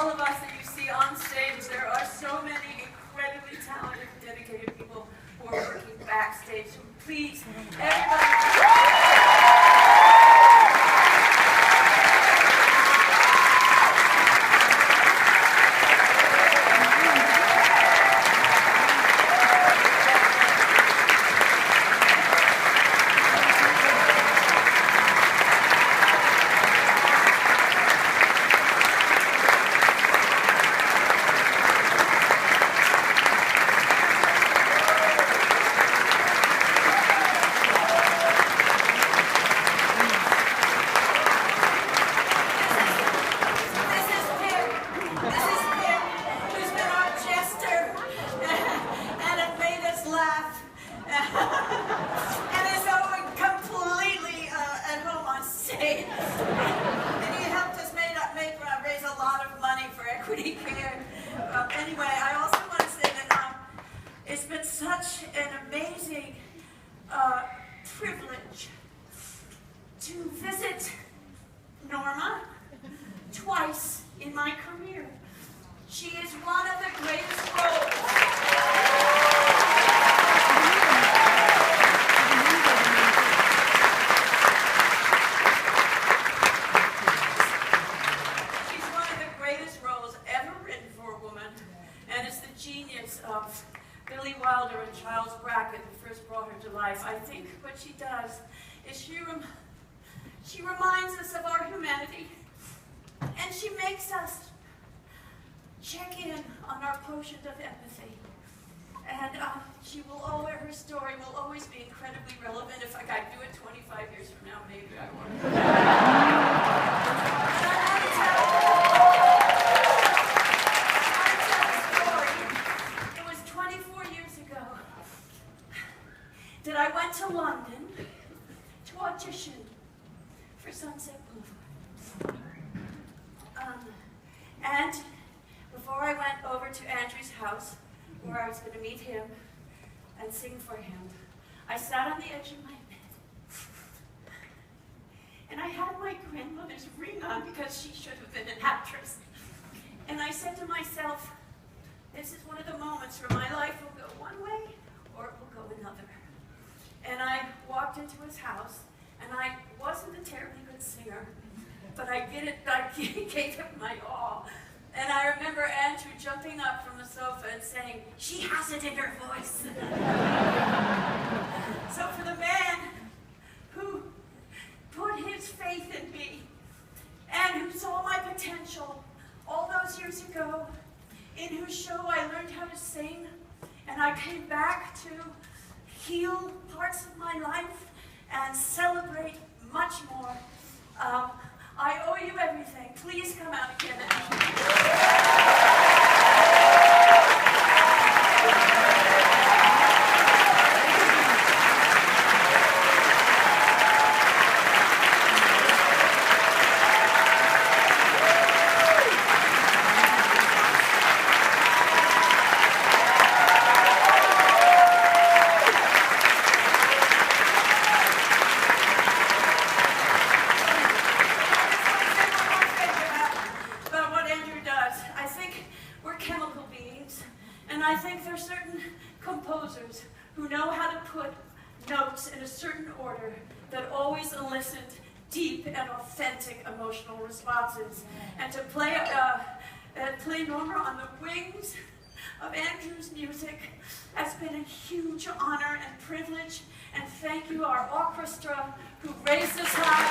all of us that you see on stage, there are so many incredibly talented, dedicated people who are working backstage. So please, everybody. Anyway, I also want to say that it's been such an amazing privilege to visit Norma twice in my career. She is one of the greatest roles. Of Billy Wilder and Charles Brackett, who first brought her to life. I think what she does is she reminds us of our humanity, and she makes us check in on our quotient of empathy. And her story will always be incredibly relevant. If I could do it 25 years from now, maybe I that I went to London to audition for Sunset Boulevard. And before I went over to Andrew's house, where I was going to meet him and sing for him, I sat on the edge of my bed. And I had my grandmother's ring on because she should have been an actress. And I said to myself, this is one of the moments where my life will go one way or it will go another. And I walked into his house, and I wasn't a terribly good singer, but I gave him my all. And I remember Andrew jumping up from the sofa and saying, "She has it in her voice." So for the man who put his faith in me and who saw my potential all those years ago, in whose show I learned how to sing, and I came back to heal parts of my life and celebrate much more. I owe you everything. Please come out again. Who know how to put notes in a certain order that always elicit deep and authentic emotional responses. And to play Norma on the wings of Andrew's music has been a huge honor and privilege. And thank you, our orchestra, who raised us high.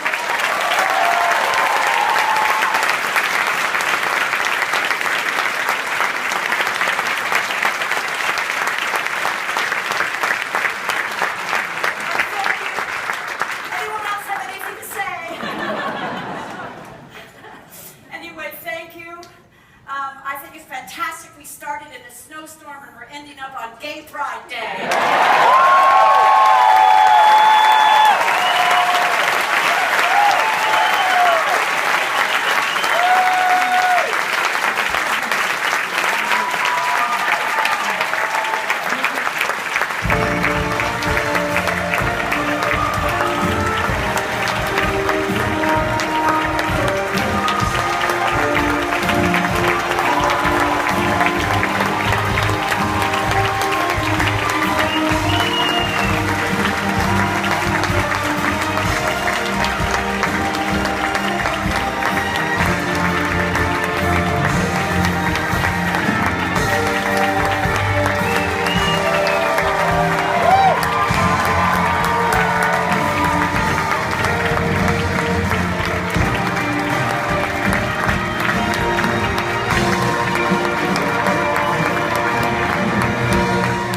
Fantastic. We started in a snowstorm and we're ending up on Gay Pride Day.